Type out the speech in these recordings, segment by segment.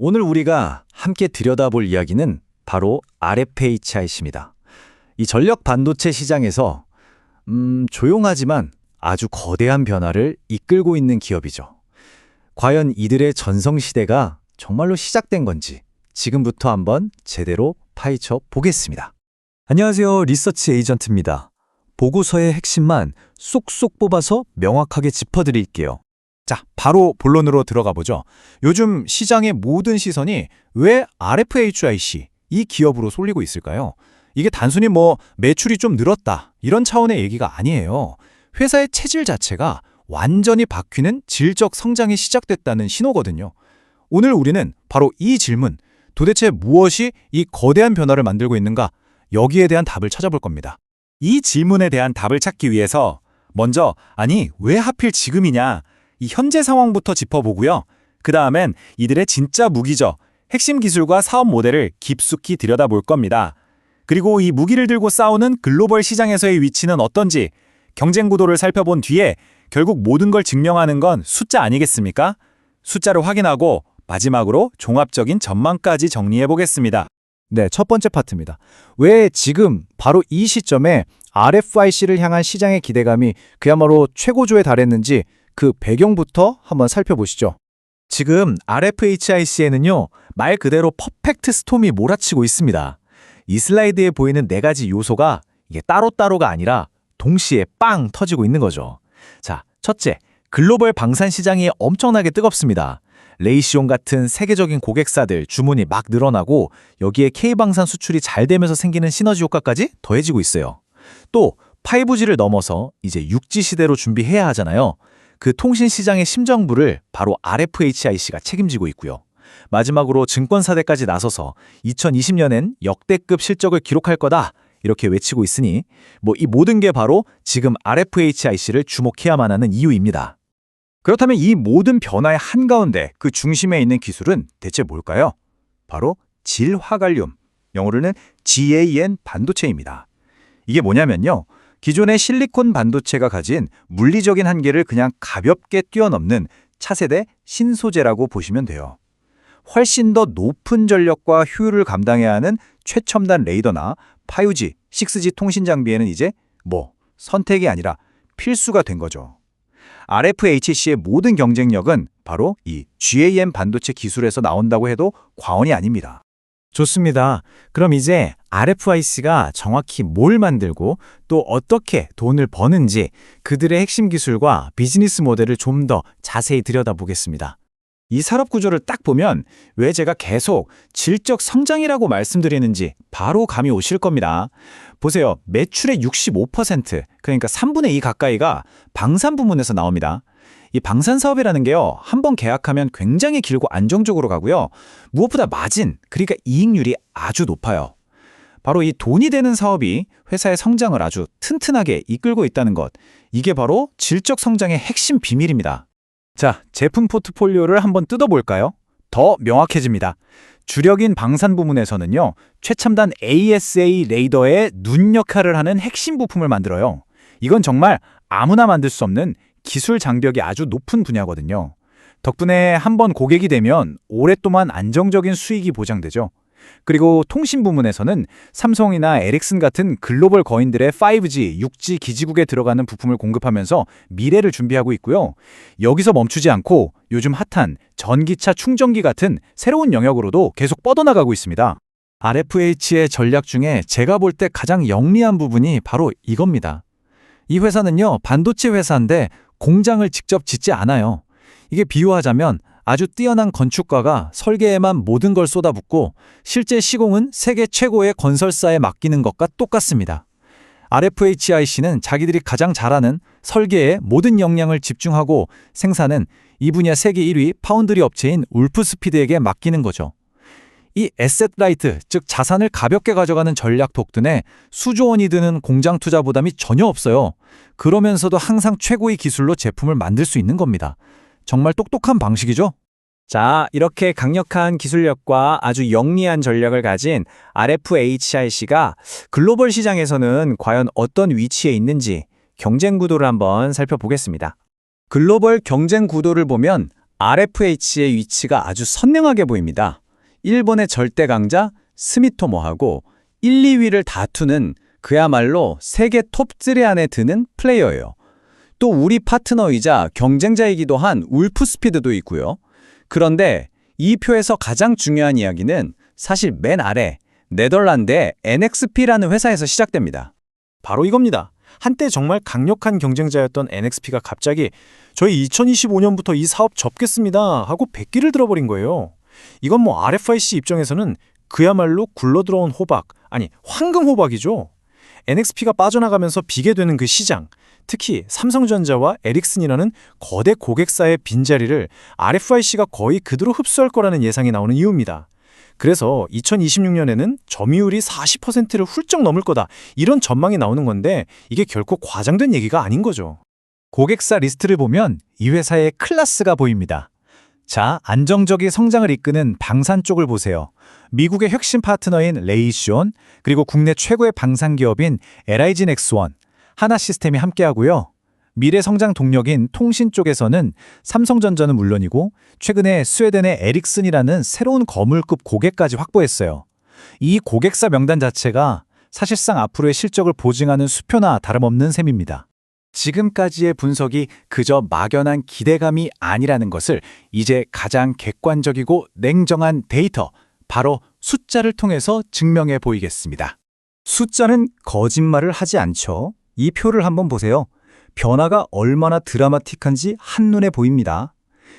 오늘 우리가 함께 들여다볼 이야기는 바로 RFHIC입니다. 이 전력 반도체 시장에서 조용하지만 아주 거대한 변화를 이끌고 있는 기업이죠. 과연 이들의 전성시대가 정말로 시작된 건지 지금부터 한번 제대로 파헤쳐 보겠습니다. 안녕하세요. 리서치 에이전트입니다. 보고서의 핵심만 쏙쏙 뽑아서 명확하게 짚어드릴게요. 자, 바로 본론으로 들어가 보죠. 요즘 시장의 모든 시선이 왜 RFHIC, 이 기업으로 쏠리고 있을까요? 이게 단순히 매출이 좀 늘었다, 이런 차원의 얘기가 아니에요. 회사의 체질 자체가 완전히 바뀌는 질적 성장이 시작됐다는 신호거든요. 오늘 우리는 바로 이 질문, 도대체 무엇이 이 거대한 변화를 만들고 있는가, 여기에 대한 답을 찾아볼 겁니다. 이 질문에 대한 답을 찾기 위해서 먼저 왜 하필 지금이냐, 이 현재 상황부터 짚어보고요. 그 다음엔 이들의 진짜 무기죠. 핵심 기술과 사업 모델을 깊숙이 들여다볼 겁니다. 그리고 이 무기를 들고 싸우는 글로벌 시장에서의 위치는 어떤지, 경쟁 구도를 살펴본 뒤에 결국 모든 걸 증명하는 건 숫자 아니겠습니까? 숫자를 확인하고 마지막으로 종합적인 전망까지 정리해보겠습니다. 네, 첫 번째 파트입니다. 왜 지금 바로 이 시점에 RFIC를 향한 시장의 기대감이 그야말로 최고조에 달했는지 그 배경부터 한번 살펴보시죠. 지금 RFHIC에는요, 말 그대로 퍼펙트 스톰이 몰아치고 있습니다. 이 슬라이드에 보이는 4가지 요소가 이게 따로따로가 아니라 동시에 빵 터지고 있는 거죠. 자, 첫째, 글로벌 방산 시장이 엄청나게 뜨겁습니다. 레이시온 같은 세계적인 고객사들 주문이 막 늘어나고 여기에 K방산 수출이 잘 되면서 생기는 시너지 효과까지 더해지고 있어요. 또 5G를 넘어서 이제 6G 시대로 준비해야 하잖아요. 그 통신 시장의 심정부를 바로 RFHIC가 책임지고 있고요. 마지막으로 증권사대까지 나서서 2020년엔 역대급 실적을 기록할 거다, 이렇게 외치고 있으니 이 모든 게 바로 지금 RFHIC를 주목해야만 하는 이유입니다. 그렇다면 이 모든 변화의 한가운데 그 중심에 있는 기술은 대체 뭘까요? 바로 질화갈륨, 영어로는 GaN 반도체입니다. 이게 뭐냐면요, 기존의 실리콘 반도체가 가진 물리적인 한계를 그냥 가볍게 뛰어넘는 차세대 신소재라고 보시면 돼요. 훨씬 더 높은 전력과 효율을 감당해야 하는 최첨단 레이더나 5G, 6G 통신 장비에는 이제 선택이 아니라 필수가 된 거죠. RFHC의 모든 경쟁력은 바로 이 GaN 반도체 기술에서 나온다고 해도 과언이 아닙니다. 좋습니다. 그럼 이제 RFIC가 정확히 뭘 만들고 또 어떻게 돈을 버는지 그들의 핵심 기술과 비즈니스 모델을 좀 더 자세히 들여다보겠습니다. 이 산업 구조를 딱 보면 왜 제가 계속 질적 성장이라고 말씀드리는지 바로 감이 오실 겁니다. 보세요. 매출의 65%, 그러니까 3분의 2 가까이가 방산 부문에서 나옵니다. 이 방산 사업이라는 게요, 한번 계약하면 굉장히 길고 안정적으로 가고요. 무엇보다 마진, 그러니까 이익률이 아주 높아요. 바로 이 돈이 되는 사업이 회사의 성장을 아주 튼튼하게 이끌고 있다는 것, 이게 바로 질적 성장의 핵심 비밀입니다. 자, 제품 포트폴리오를 한번 뜯어볼까요? 더 명확해집니다. 주력인 방산 부문에서는요, 최첨단 ASA 레이더의 눈 역할을 하는 핵심 부품을 만들어요. 이건 정말 아무나 만들 수 없는 기술 장벽이 아주 높은 분야거든요. 덕분에 한번 고객이 되면 오랫동안 안정적인 수익이 보장되죠. 그리고 통신 부문에서는 삼성이나 에릭슨 같은 글로벌 거인들의 5G, 6G 기지국에 들어가는 부품을 공급하면서 미래를 준비하고 있고요. 여기서 멈추지 않고 요즘 핫한 전기차 충전기 같은 새로운 영역으로도 계속 뻗어나가고 있습니다. RFH의 전략 중에 제가 볼 때 가장 영리한 부분이 바로 이겁니다. 이 회사는요, 반도체 회사인데 공장을 직접 짓지 않아요. 이게 비유하자면 아주 뛰어난 건축가가 설계에만 모든 걸 쏟아붓고 실제 시공은 세계 최고의 건설사에 맡기는 것과 똑같습니다. RFHIC는 자기들이 가장 잘하는 설계에 모든 역량을 집중하고 생산은 이 분야 세계 1위 파운드리 업체인 울프스피드에게 맡기는 거죠. 이 에셋 라이트, 즉 자산을 가볍게 가져가는 전략 덕분에 수조 원이 드는 공장 투자 부담이 전혀 없어요. 그러면서도 항상 최고의 기술로 제품을 만들 수 있는 겁니다. 정말 똑똑한 방식이죠? 자, 이렇게 강력한 기술력과 아주 영리한 전략을 가진 RFHIC가 글로벌 시장에서는 과연 어떤 위치에 있는지 경쟁 구도를 한번 살펴보겠습니다. 글로벌 경쟁 구도를 보면 RFH의 위치가 아주 선명하게 보입니다. 일본의 절대 강자 스미토모하고 1, 2위를 다투는 그야말로 세계 톱3 안에 드는 플레이어예요. 또 우리 파트너이자 경쟁자이기도 한 울프스피드도 있고요. 그런데 이 표에서 가장 중요한 이야기는 사실 맨 아래 네덜란드의 NXP라는 회사에서 시작됩니다. 바로 이겁니다. 한때 정말 강력한 경쟁자였던 NXP가 갑자기 저희 2025년부터 이 사업 접겠습니다 하고 백기를 들어버린 거예요. 이건 뭐 RFIC 입장에서는 그야말로 굴러들어온 호박, 아니 황금 호박이죠. NXP가 빠져나가면서 비게 되는 그 시장, 특히 삼성전자와 에릭슨이라는 거대 고객사의 빈자리를 RFIC가 거의 그대로 흡수할 거라는 예상이 나오는 이유입니다. 그래서 2026년에는 점유율이 40%를 훌쩍 넘을 거다, 이런 전망이 나오는 건데 이게 결코 과장된 얘기가 아닌 거죠. 고객사 리스트를 보면 이 회사의 클래스가 보입니다. 자, 안정적인 성장을 이끄는 방산 쪽을 보세요. 미국의 핵심 파트너인 레이시온, 그리고 국내 최고의 방산 기업인 LIG 넥스원, 하나시스템이 함께하고요. 미래 성장 동력인 통신 쪽에서는 삼성전자는 물론이고 최근에 스웨덴의 에릭슨이라는 새로운 거물급 고객까지 확보했어요. 이 고객사 명단 자체가 사실상 앞으로의 실적을 보증하는 수표나 다름없는 셈입니다. 지금까지의 분석이 그저 막연한 기대감이 아니라는 것을 이제 가장 객관적이고 냉정한 데이터, 바로 숫자를 통해서 증명해 보이겠습니다. 숫자는 거짓말을 하지 않죠. 이 표를 한번 보세요. 변화가 얼마나 드라마틱한지 한눈에 보입니다.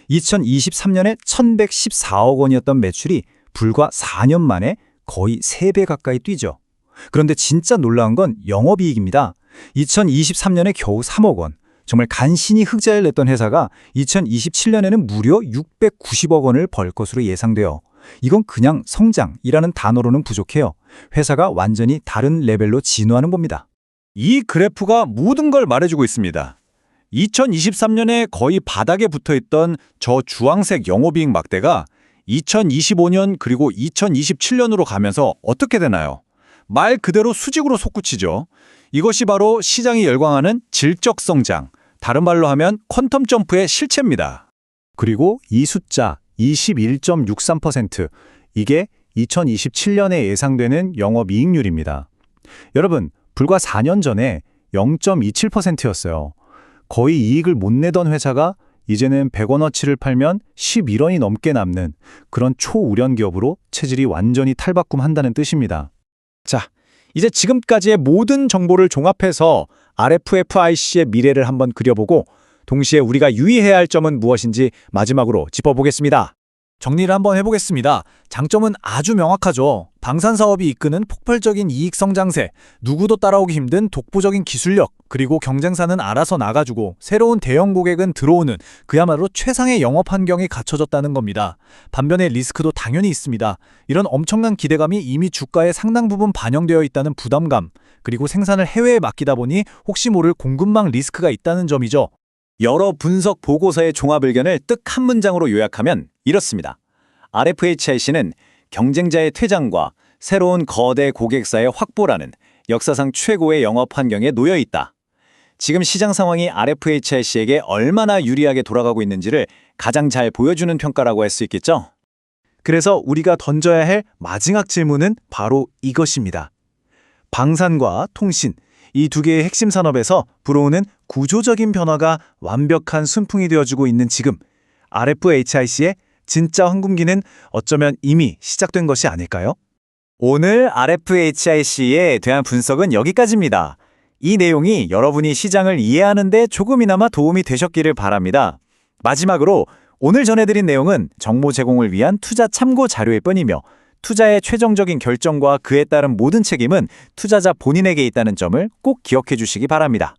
2023년에 1114억 원이었던 매출이 불과 4년 만에 거의 3배 가까이 뛰죠. 그런데 진짜 놀라운 건 영업이익입니다. 2023년에 겨우 3억 원, 정말 간신히 흑자를 냈던 회사가 2027년에는 무려 690억 원을 벌 것으로 예상돼요. 이건 그냥 성장이라는 단어로는 부족해요. 회사가 완전히 다른 레벨로 진화하는 겁니다. 이 그래프가 모든 걸 말해주고 있습니다. 2023년에 거의 바닥에 붙어있던 저 주황색 영업이익 막대가 2025년 그리고 2027년으로 가면서 어떻게 되나요? 말 그대로 수직으로 솟구치죠. 이것이 바로 시장이 열광하는 질적 성장, 다른 말로 하면 퀀텀 점프의 실체입니다. 그리고 이 숫자 21.63%, 이게 2027년에 예상되는 영업이익률입니다. 여러분, 불과 4년 전에 0.27%였어요. 거의 이익을 못 내던 회사가 이제는 100원어치를 팔면 11원이 넘게 남는 그런 초우량 기업으로 체질이 완전히 탈바꿈한다는 뜻입니다. 자, 이제 지금까지의 모든 정보를 종합해서 RFFIC의 미래를 한번 그려보고 동시에 우리가 유의해야 할 점은 무엇인지 마지막으로 짚어보겠습니다. 정리를 한번 해보겠습니다. 장점은 아주 명확하죠. 방산사업이 이끄는 폭발적인 이익 성장세, 누구도 따라오기 힘든 독보적인 기술력, 그리고 경쟁사는 알아서 나가주고 새로운 대형 고객은 들어오는 그야말로 최상의 영업 환경이 갖춰졌다는 겁니다. 반면에 리스크도 당연히 있습니다. 이런 엄청난 기대감이 이미 주가에 상당 부분 반영되어 있다는 부담감, 그리고 생산을 해외에 맡기다 보니 혹시 모를 공급망 리스크가 있다는 점이죠. 여러 분석 보고서의 종합 의견을 뜩 한 문장으로 요약하면 이렇습니다. RFHIC는 경쟁자의 퇴장과 새로운 거대 고객사의 확보라는 역사상 최고의 영업 환경에 놓여 있다. 지금 시장 상황이 RFHIC에게 얼마나 유리하게 돌아가고 있는지를 가장 잘 보여주는 평가라고 할 수 있겠죠? 그래서 우리가 던져야 할 마지막 질문은 바로 이것입니다. 방산과 통신, 이 두 개의 핵심 산업에서 불어오는 구조적인 변화가 완벽한 순풍이 되어주고 있는 지금, RFHIC의 진짜 황금기는 어쩌면 이미 시작된 것이 아닐까요? 오늘 RFHIC에 대한 분석은 여기까지입니다. 이 내용이 여러분이 시장을 이해하는 데 조금이나마 도움이 되셨기를 바랍니다. 마지막으로 오늘 전해드린 내용은 정보 제공을 위한 투자 참고 자료일 뿐이며 투자의 최종적인 결정과 그에 따른 모든 책임은 투자자 본인에게 있다는 점을 꼭 기억해 주시기 바랍니다.